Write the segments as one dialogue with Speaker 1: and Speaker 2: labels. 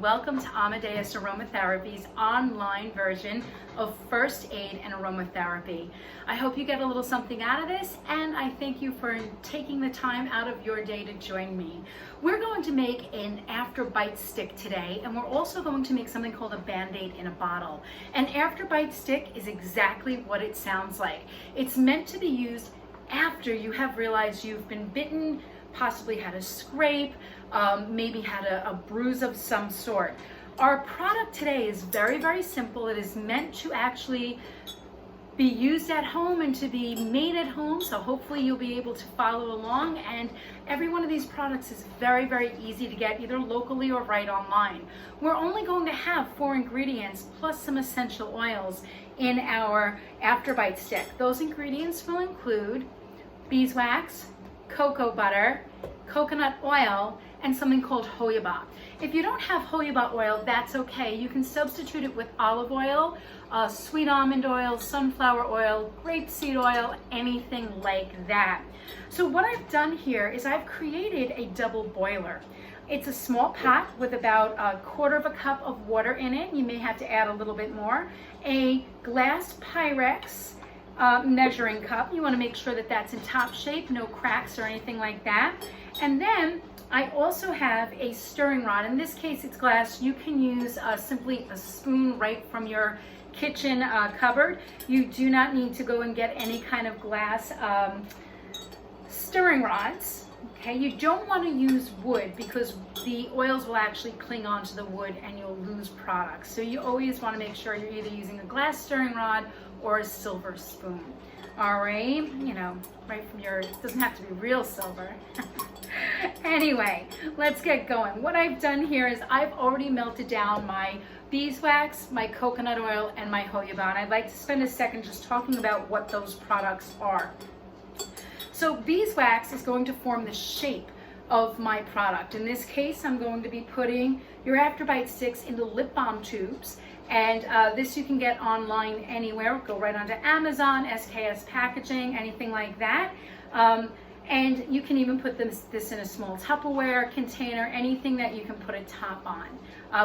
Speaker 1: welcome to Amadeus Aromatherapy's online version of first aid and aromatherapy. I hope you get a little something out of this, and I thank you for taking the time out of your day to join me. We're going to make an after bite stick today, and we're also going to make something called a Band-Aid in a bottle. An after bite stick is exactly what it sounds like. It's meant to be used after you have realized you've been bitten, possibly had a scrape, maybe had a bruise of some sort. Our product today is very, very simple. It is meant to actually be used at home and to be made at home, so hopefully you'll be able to follow along. And every one of these products is very, very easy to get, either locally or right online. We're only going to have 4 ingredients plus some essential oils in our after bite stick. Those ingredients will include beeswax, cocoa butter, coconut oil, and something called jojoba. If you don't have jojoba oil, that's okay. You can substitute it with olive oil, sweet almond oil, sunflower oil, grapeseed oil, anything like that. So what I've done here is I've created a double boiler. It's a small pot with about 1/4 cup of water in it. You may have to add a little bit more. A glass Pyrex measuring cup. You want to make sure that that's in top shape, no cracks or anything like that. And then I also have a stirring rod. In this case, it's glass. You can use simply a spoon right from your kitchen cupboard. You do not need to go and get any kind of glass stirring rods. Okay, you don't want to use wood because the oils will actually cling onto the wood and you'll lose products. So you always want to make sure you're either using a glass stirring rod or a silver spoon. All right, right from your, it doesn't have to be real silver. Anyway, let's get going. What I've done here is I've already melted down my beeswax, my coconut oil, and my jojoba. And I'd like to spend a second just talking about what those products are. So beeswax is going to form the shape of my product. In this case, I'm going to be putting your after bite sticks into lip balm tubes. And this you can get online anywhere. Go right onto Amazon, SKS Packaging, anything like that. And you can even put this in a small Tupperware container, anything that you can put a top on.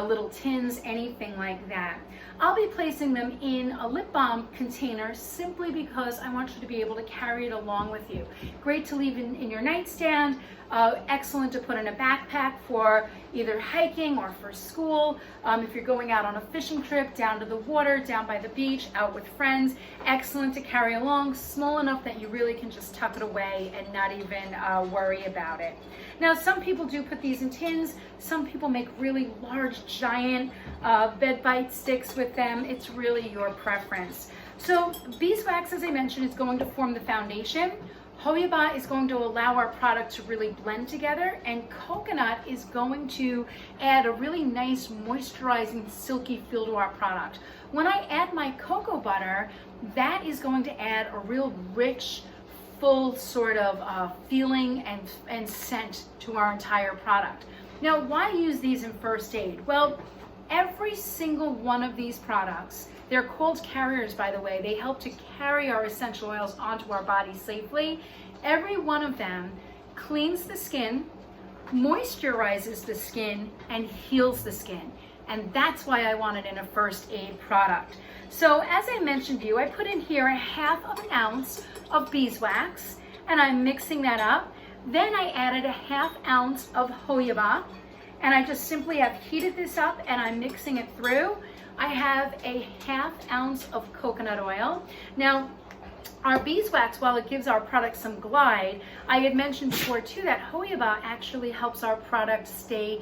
Speaker 1: Little tins, anything like that. I'll be placing them in a lip balm container simply because I want you to be able to carry it along with you. Great to leave in your nightstand, excellent to put in a backpack for either hiking or for school. If you're going out on a fishing trip, down to the water, down by the beach, out with friends, excellent to carry along, small enough that you really can just tuck it away and not even worry about it. Now, some people do put these in tins. Some people make really large, giant bed bite sticks with them. It's really your preference. So beeswax, as I mentioned, is going to form the foundation. Jojoba is going to allow our product to really blend together, and coconut is going to add a really nice moisturizing, silky feel to our product. When I add my cocoa butter, that is going to add a real rich, full sort of feeling and scent to our entire product. Now, why use these in first aid? Well, every single one of these products, they're called carriers, by the way. They help to carry our essential oils onto our body safely. Every one of them cleans the skin, moisturizes the skin, and heals the skin. And that's why I want it in a first aid product. So as I mentioned to you, I put in here 1/2 ounce of beeswax, and I'm mixing that up. Then I added 1/2 ounce of jojoba, and I just simply have heated this up and I'm mixing it through. I have 1/2 ounce of coconut oil. Now, our beeswax, while it gives our product some glide, I had mentioned before too that jojoba actually helps our product stay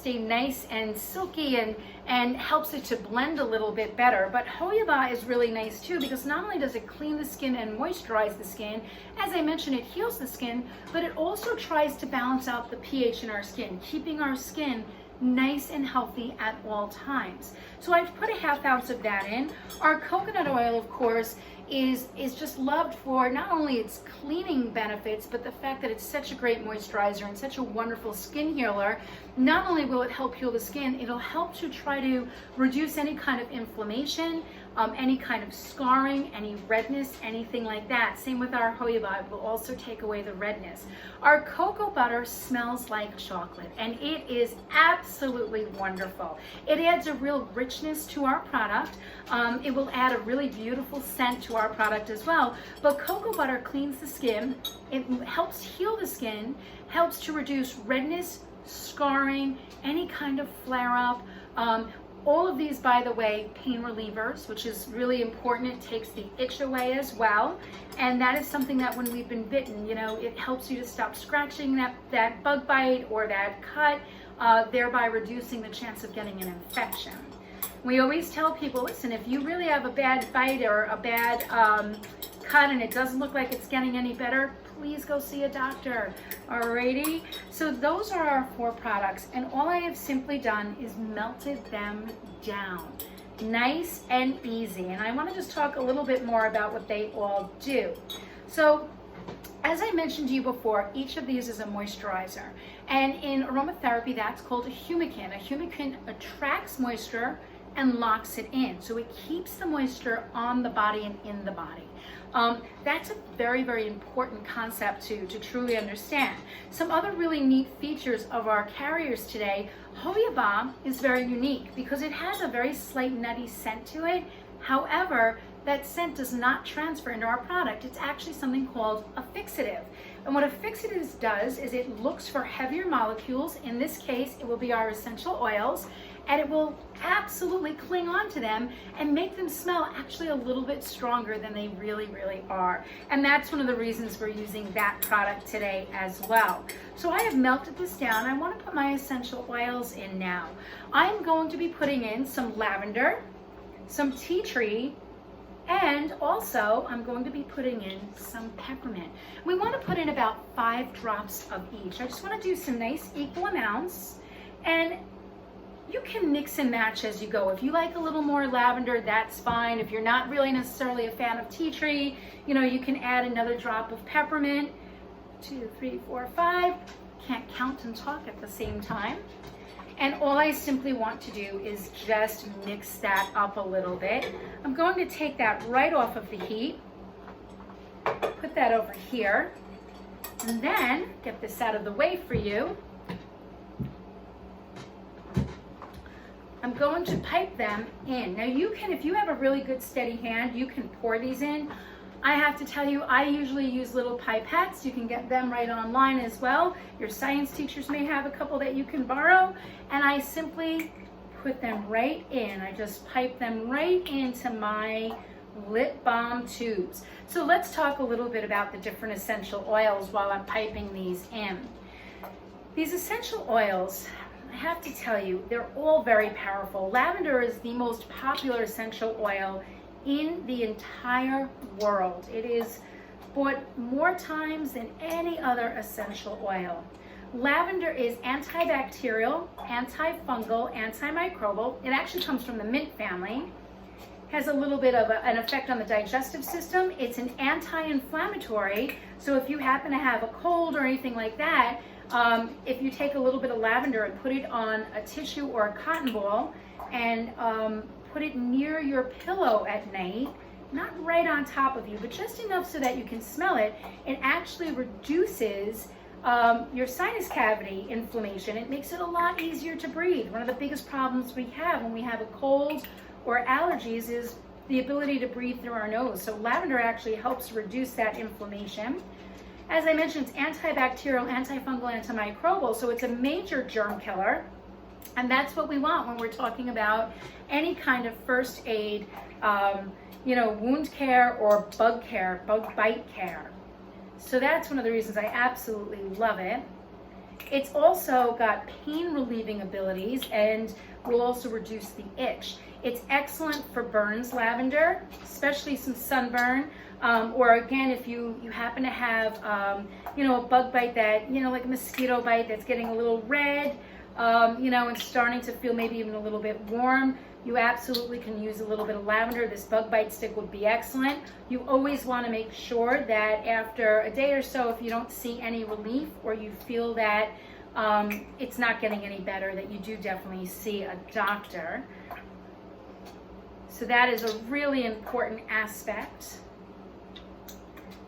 Speaker 1: nice and silky and helps it to blend a little bit better. But jojoba is really nice too because not only does it clean the skin and moisturize the skin, as I mentioned, it heals the skin, but it also tries to balance out the pH in our skin, keeping our skin nice and healthy at all times. So I've put 1/2 ounce of that in. Our coconut oil, of course, is just loved for not only its cleaning benefits, but the fact that it's such a great moisturizer and such a wonderful skin healer. Not only will it help heal the skin, it'll help to try to reduce any kind of inflammation, any kind of scarring, any redness, anything like that. Same with our jojoba, it will also take away the redness. Our cocoa butter smells like chocolate, and it is absolutely wonderful. It adds a real richness to our product. It will add a really beautiful scent to our product as well. But cocoa butter cleans the skin. It helps heal the skin, helps to reduce redness, scarring, any kind of flare-up. All of these, by the way, pain relievers, which is really important. It takes the itch away as well. And that is something that when we've been bitten, you know, it helps you to stop scratching that bug bite or that cut, thereby reducing the chance of getting an infection. We always tell people, listen, if you really have a bad bite or a bad cut and it doesn't look like it's getting any better, please go see a doctor. Alrighty, so those are our 4 products, and all I have simply done is melted them down. Nice and easy. And I want to just talk a little bit more about what they all do. So as I mentioned to you before, each of these is a moisturizer. And in aromatherapy, that's called a humectant. A humectant attracts moisture and locks it in. So it keeps the moisture on the body and in the body. That's a very, very important concept to truly understand. Some other really neat features of our carriers today, jojoba is very unique because it has a very slight nutty scent to it. However, that scent does not transfer into our product. It's actually something called a fixative. And what a fixative does is it looks for heavier molecules. In this case, it will be our essential oils, and it will absolutely cling on to them and make them smell actually a little bit stronger than they really, really are. And that's one of the reasons we're using that product today as well. So I have melted this down. I want to put my essential oils in now. I'm going to be putting in some lavender, some tea tree, and also I'm going to be putting in some peppermint. We want to put in about 5 drops of each. I just want to do some nice equal amounts, and you can mix and match as you go. If you like a little more lavender, that's fine. If you're not really necessarily a fan of tea tree, you know, you can add another drop of peppermint. 2, 3, 4, 5. Can't count and talk at the same time. And all I simply want to do is just mix that up a little bit. I'm going to take that right off of the heat, put that over here, and then get this out of the way for you. I'm going to pipe them in. Now you can, if you have a really good steady hand, you can pour these in. I have to tell you, I usually use little pipettes. You can get them right online as well. Your science teachers may have a couple that you can borrow. And I simply put them right in. I just pipe them right into my lip balm tubes. So let's talk a little bit about the different essential oils while I'm piping these in. These essential oils, I have to tell you, they're all very powerful. Lavender is the most popular essential oil in the entire world. It is bought more times than any other essential oil. Lavender is antibacterial, antifungal, antimicrobial. It actually comes from the mint family. Has a little bit of an effect on the digestive system. It's an anti-inflammatory, so if you happen to have a cold or anything like that, if you take a little bit of lavender and put it on a tissue or a cotton ball and put it near your pillow at night, not right on top of you, but just enough so that you can smell it, it actually reduces your sinus cavity inflammation. It makes it a lot easier to breathe. One of the biggest problems we have when we have a cold or allergies is the ability to breathe through our nose. So lavender actually helps reduce that inflammation. As I mentioned, it's antibacterial, antifungal, antimicrobial, so it's a major germ killer. And that's what we want when we're talking about any kind of first aid, wound care or bug care, bug bite care. So that's one of the reasons I absolutely love it. It's also got pain relieving abilities and will also reduce the itch. It's excellent for burns, lavender, especially some sunburn. Or again, if you happen to have, a bug bite that, like a mosquito bite that's getting a little red, and starting to feel maybe even a little bit warm, you absolutely can use a little bit of lavender. This bug bite stick would be excellent. You always want to make sure that after a day or so, if you don't see any relief or you feel that it's not getting any better, that you do definitely see a doctor. So that is a really important aspect.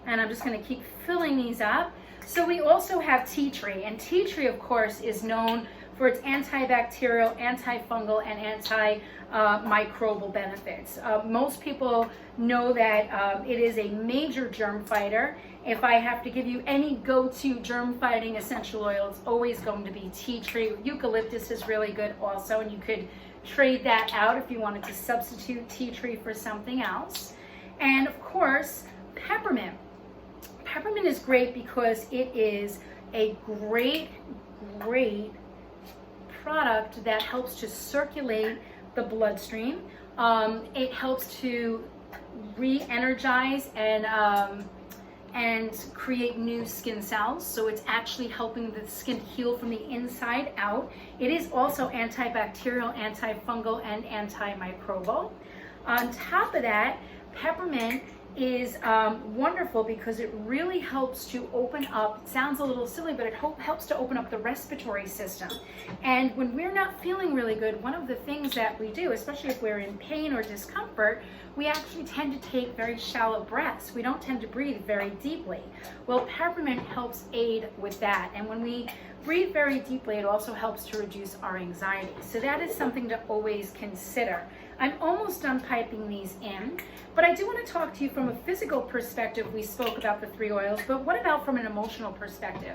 Speaker 1: And I'm just going to keep filling these up. So we also have tea tree, and tea tree, of course, is known for its antibacterial, antifungal, and antimicrobial benefits. Most people know that it is a major germ fighter. If I have to give you any go-to germ fighting essential oil, it's always going to be tea tree. Eucalyptus is really good also, and you could trade that out if you wanted to substitute tea tree for something else. And of course, peppermint. Peppermint is great because it is a great product that helps to circulate the bloodstream. It helps to re-energize and create new skin cells. So it's actually helping the skin heal from the inside out. It is also antibacterial, antifungal, and antimicrobial. On top of that, peppermint is wonderful because it really helps to open up, it sounds a little silly, but it helps to open up the respiratory system. And when we're not feeling really good, one of the things that we do, especially if we're in pain or discomfort, we actually tend to take very shallow breaths. We don't tend to breathe very deeply. Well, peppermint helps aid with that. And when we breathe very deeply, it also helps to reduce our anxiety. So that is something to always consider. I'm almost done piping these in, but I do want to talk to you from a physical perspective. We spoke about the 3 oils, but what about from an emotional perspective?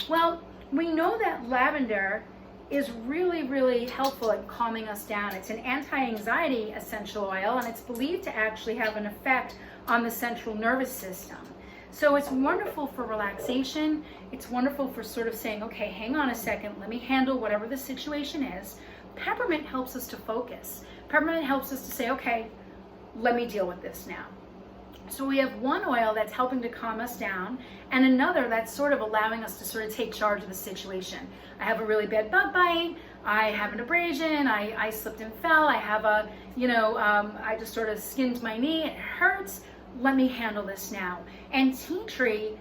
Speaker 1: Well, we know that lavender is really helpful at calming us down. It's an anti-anxiety essential oil, and it's believed to actually have an effect on the central nervous system. So it's wonderful for relaxation. It's wonderful for sort of saying, okay, hang on a second, let me handle whatever the situation is. Peppermint helps us to focus. Peppermint helps us to say, okay, let me deal with this now. So we have one oil that's helping to calm us down, and another that's sort of allowing us to sort of take charge of the situation. I have a really bad bug bite, I have an abrasion, I slipped and fell, I have a, I just sort of skinned my knee, it hurts. Let me handle this now. And tea tree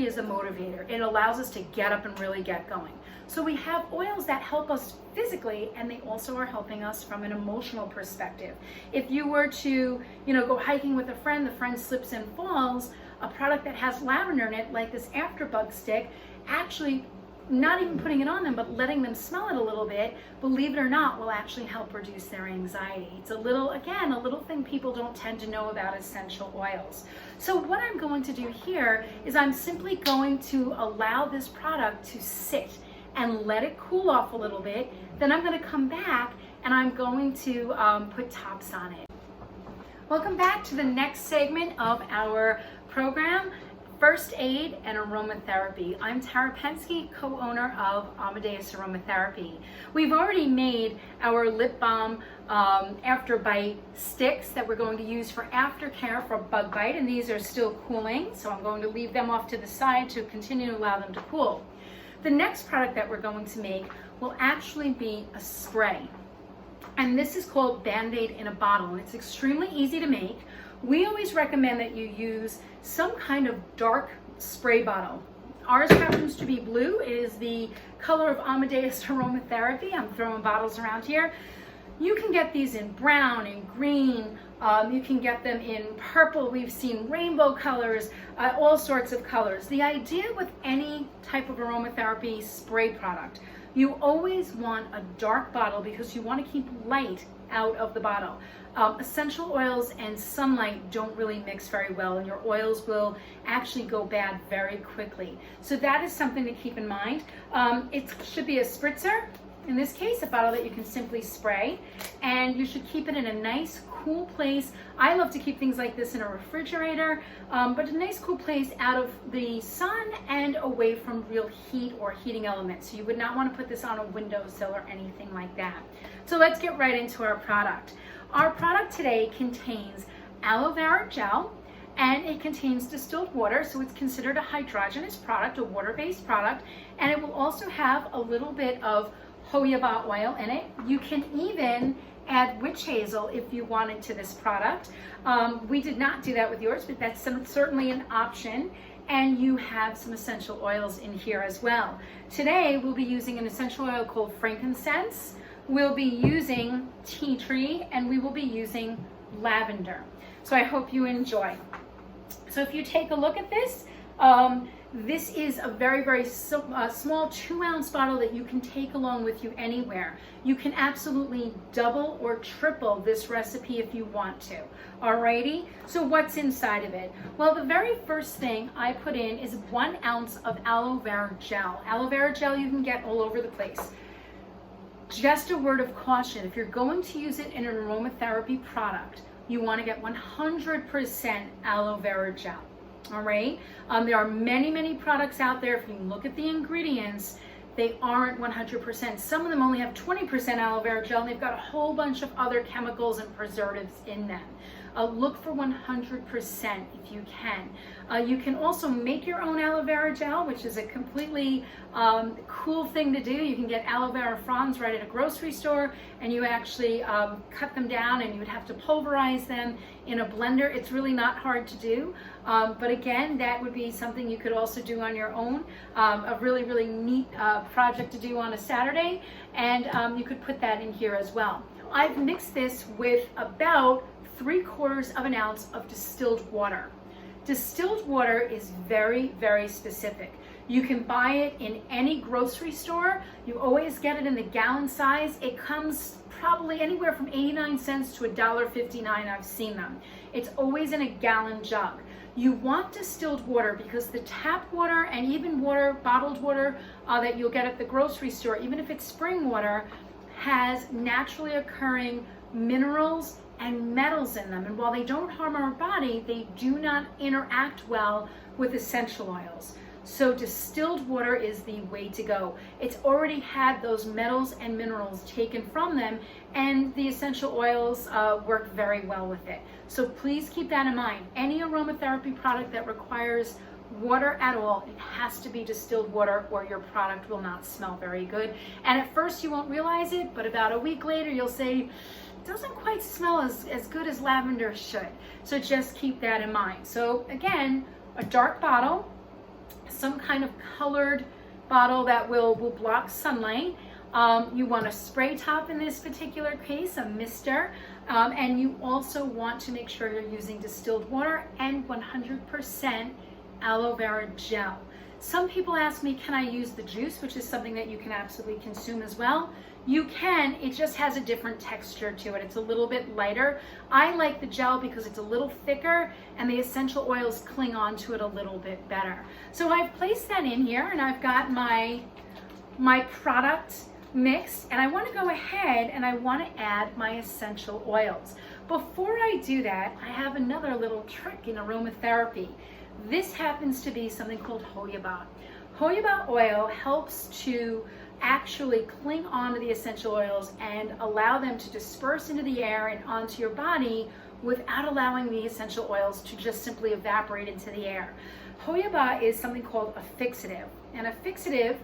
Speaker 1: is a motivator. It allows us to get up and really get going. So we have oils that help us physically, and they also are helping us from an emotional perspective. If you were to, go hiking with a friend, the friend slips and falls, a product that has lavender in it, like this Afterbug stick, actually not even putting it on them, but letting them smell it a little bit, believe it or not, will actually help reduce their anxiety. It's a little thing people don't tend to know about essential oils. So what I'm going to do here is I'm simply going to allow this product to sit and let it cool off a little bit. Then I'm going to come back and I'm going to put tops on it. Welcome back to the next segment of our program, First Aid and Aromatherapy. I'm Tara Pensky, co-owner of Amadeus Aromatherapy. We've already made our lip balm after bite sticks that we're going to use for aftercare for bug bite, and these are still cooling, so I'm going to leave them off to the side to continue to allow them to cool. The next product that we're going to make will actually be a spray, and this is called Band-Aid in a bottle, and it's extremely easy to make. We always recommend that you use some kind of dark spray bottle. Ours happens to be blue. It is the color of Amadeus Aromatherapy. I'm throwing bottles around here. You can get these in brown and green. You can get them in purple. We've seen rainbow colors, all sorts of colors. The idea with any type of aromatherapy spray product, you always want a dark bottle because you want to keep light out of the bottle. Essential oils and sunlight don't really mix very well, and your oils will actually go bad very quickly. So that is something to keep in mind. It should be a spritzer, in this case, a bottle that you can simply spray, and you should keep it in a nice, cool place. I love to keep things like this in a refrigerator, but a nice, cool place out of the sun and away from real heat or heating elements. So you would not want to put this on a windowsill or anything like that. So let's get right into our product. Our product today contains aloe vera gel, and it contains distilled water, so it's considered a hydrogenous product, a water-based product, and it will also have a little bit of jojoba oil in it. You can even add witch hazel if you wanted to this product. We did not do that with yours, but that's certainly an option. And you have some essential oils in here as well. Today we'll be using an essential oil called frankincense. We'll be using tea tree, and we will be using lavender. So I hope you enjoy. So if you take a look at this, this is a very, very small 2-ounce bottle that you can take along with you anywhere. You can absolutely double or triple this recipe if you want to. Alrighty, so what's inside of it? Well, the very first thing I put in is 1 ounce of aloe vera gel. Aloe vera gel you can get all over the place. Just a word of caution, if you're going to use it in an aromatherapy product, you want to get 100% aloe vera gel. All right, there are many products out there. If you look at the ingredients, they aren't 100%. Some of them only have 20% aloe vera gel, and they've got a whole bunch of other chemicals and preservatives in them. Look for 100% if you can. You can also make your own aloe vera gel, which is a completely cool thing to do. You can get aloe vera fronds right at a grocery store, and you actually cut them down, and you would have to pulverize them in a blender. It's really not hard to do, but again, that would be something you could also do on your own. A really neat project to do on a Saturday, and you could put that in here as well. I've mixed this with about 3/4 of an ounce of distilled water. Distilled water is very specific. You can buy it in any grocery store. You always get it in the gallon size. It comes probably anywhere from 89 cents to $1.59. I've seen them. It's always in a gallon jug. You want distilled water because the tap water and even water, bottled water that you'll get at the grocery store, even if it's spring water, has naturally occurring minerals and metals in them. And while they don't harm our body, they do not interact well with essential oils. So distilled water is the way to go. It's already had those metals and minerals taken from them, and the essential oils work very well with it. So please keep that in mind. Any aromatherapy product that requires water at all, it has to be distilled water, or your product will not smell very good. And at first you won't realize it, but about a week later you'll say, doesn't quite smell as good as lavender should. So just keep that in mind. So again, a dark bottle, some kind of colored bottle that will block sunlight. You want a spray top in this particular case, a mister, and you also want to make sure you're using distilled water and 100% aloe vera gel. Some people ask me, can I use the juice, which is something that you can absolutely consume as well. You can, it just has a different texture to it. It's a little bit lighter. I like the gel because it's a little thicker and the essential oils cling on to it a little bit better. So I've placed that in here, and I've got my product mixed, and I want to go ahead and I want to add my essential oils. Before I do that, I have another little trick in aromatherapy. This happens to be something called jojoba. Jojoba oil helps to actually cling on to the essential oils and allow them to disperse into the air and onto your body without allowing the essential oils to just simply evaporate into the air. Jojoba is something called a fixative, and a fixative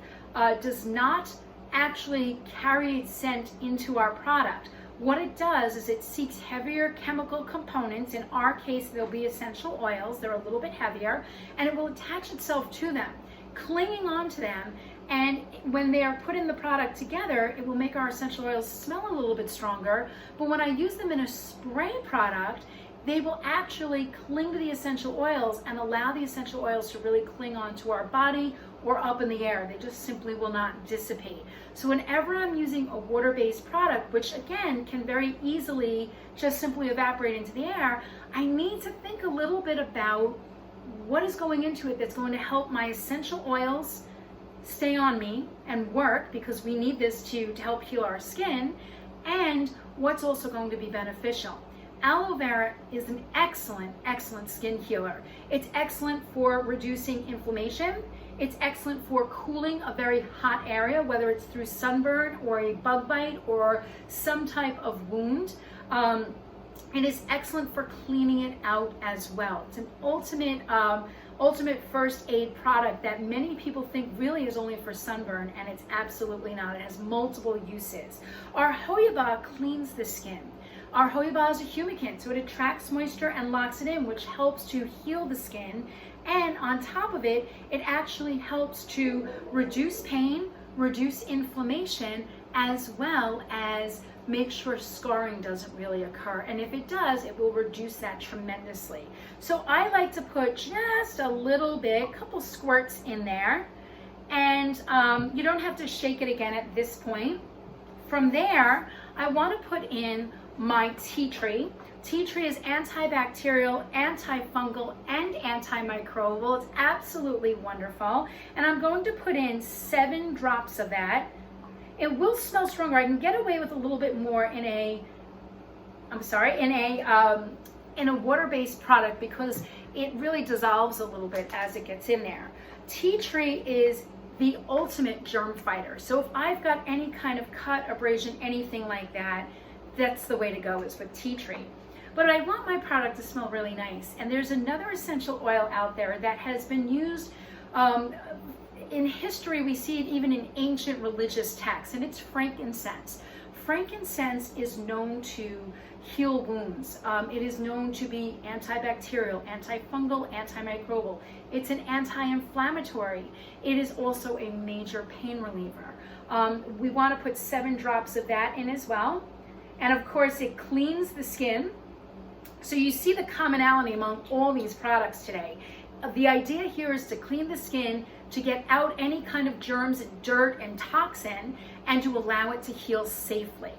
Speaker 1: does not actually carry its scent into our product. What it does is it seeks heavier chemical components. In our case, they'll be essential oils. They're a little bit heavier, and it will attach itself to them, clinging onto them. And when they are put in the product together, it will make our essential oils smell a little bit stronger. But when I use them in a spray product, they will actually cling to the essential oils and allow the essential oils to really cling onto our body or up in the air. They just simply will not dissipate. So whenever I'm using a water-based product, which again can very easily just simply evaporate into the air, I need to think a little bit about what is going into it that's going to help my essential oils stay on me and work, because we need this to help heal our skin, and what's also going to be beneficial. Aloe vera is an excellent skin healer. It's excellent for reducing inflammation. It's excellent for cooling a very hot area, whether it's through sunburn or a bug bite or some type of wound. It is excellent for cleaning it out as well. It's an ultimate first aid product that many people think really is only for sunburn, and it's absolutely not. It has multiple uses. Our jojoba cleans the skin. Our jojoba is a humectant, so it attracts moisture and locks it in, which helps to heal the skin. And on top of it, it actually helps to reduce pain, reduce inflammation, as well as make sure scarring doesn't really occur. And if it does, it will reduce that tremendously. So I like to put just a little bit, a couple squirts in there. And you don't have to shake it again at this point. From there, I want to put in my tea tree. Tea tree is antibacterial, antifungal, and antimicrobial. It's absolutely wonderful. And I'm going to put in 7 drops of that. It will smell stronger. I can get away with a little bit more in a water-based product because it really dissolves a little bit as it gets in there. Tea tree is the ultimate germ fighter. So if I've got any kind of cut, abrasion, anything like that, that's the way to go, is with tea tree. But I want my product to smell really nice. And there's another essential oil out there that has been used in history. We see it even in ancient religious texts, and it's frankincense. Frankincense is known to heal wounds. It is known to be antibacterial, antifungal, antimicrobial. It's an anti-inflammatory. It is also a major pain reliever. We want to put 7 drops of that in as well. And of course, it cleans the skin. So you see the commonality among all these products today. The idea here is to clean the skin, to get out any kind of germs, dirt, and toxin, and to allow it to heal safely.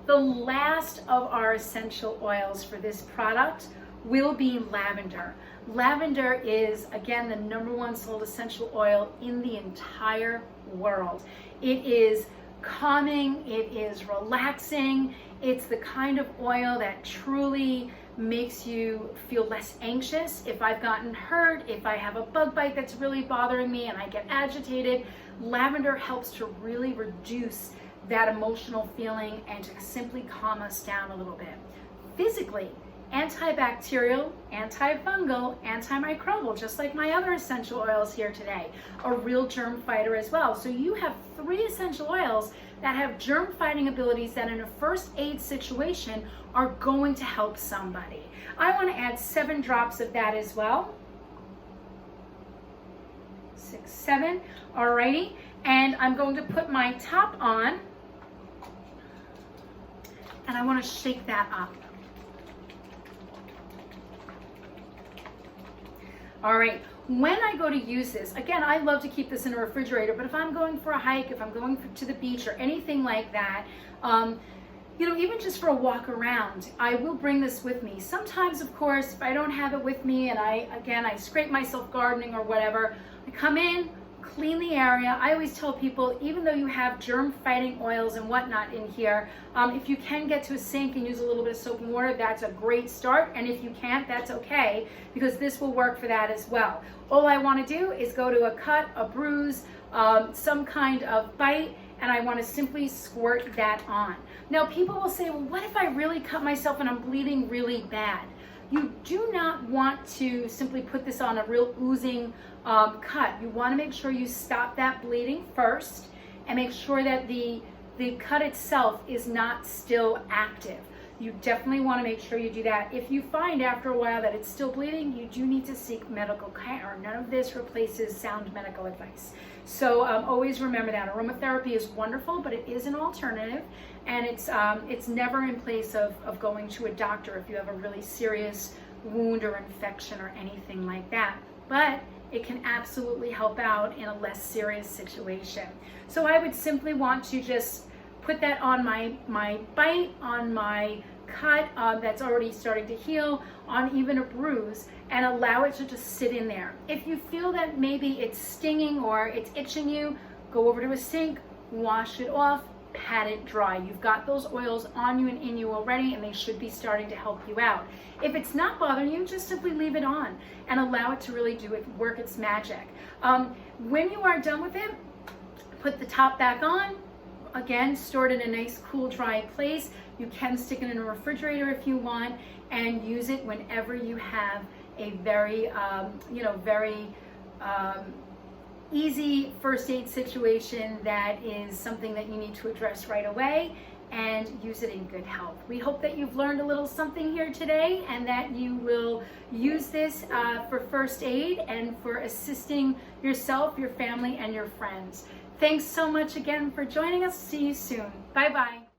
Speaker 1: The last of our essential oils for this product will be lavender. Lavender is, again, the #1 sold essential oil in the entire world. It is calming, it is relaxing, it's the kind of oil that truly makes you feel less anxious. If I've gotten hurt, if I have a bug bite that's really bothering me and I get agitated, lavender helps to really reduce that emotional feeling and to simply calm us down a little bit. Physically, antibacterial, antifungal, antimicrobial, just like my other essential oils here today, a real germ fighter as well. So you have 3 essential oils that have germ fighting abilities that in a first aid situation are going to help somebody. I want to add 7 drops of that as well. 6, 7, alrighty. And I'm going to put my top on, and I want to shake that up. All right, when I go to use this, again, I love to keep this in a refrigerator, but if I'm going for a hike, if I'm going to the beach or anything like that, you know, even just for a walk around, I will bring this with me. Sometimes, of course, if I don't have it with me and I scrape myself gardening or whatever, I come in, clean the area. I always tell people, even though you have germ-fighting oils and whatnot in here, if you can get to a sink and use a little bit of soap and water, that's a great start. And if you can't, that's okay, because this will work for that as well. All I want to do is go to a cut, a bruise, some kind of bite, and I want to simply squirt that on. Now, people will say, well, what if I really cut myself and I'm bleeding really bad? You do not want to simply put this on a real oozing cut. You want to make sure you stop that bleeding first and make sure that the cut itself is not still active. You definitely want to make sure you do that. If you find after a while that it's still bleeding, you do need to seek medical care. None of this replaces sound medical advice. So always remember that. Aromatherapy is wonderful, but it is an alternative, and it's never in place of going to a doctor if you have a really serious wound or infection or anything like that. But it can absolutely help out in a less serious situation. So I would simply want to just put that on my bite, on my cut that's already starting to heal, on even a bruise, and allow it to just sit in there. If you feel that maybe it's stinging or it's itching you, go over to a sink, wash it off, pat it dry. You've got those oils on you and in you already, and they should be starting to help you out. If it's not bothering you, just simply leave it on and allow it to really work its magic. When you are done with it, put the top back on. Again, store it in a nice, cool, dry place. You can stick it in a refrigerator if you want, and use it whenever you have a very, very easy first aid situation that is something that you need to address right away, and use it in good health. We hope that you've learned a little something here today, and that you will use this for first aid and for assisting yourself, your family, and your friends. Thanks so much again for joining us. See you soon. Bye-bye.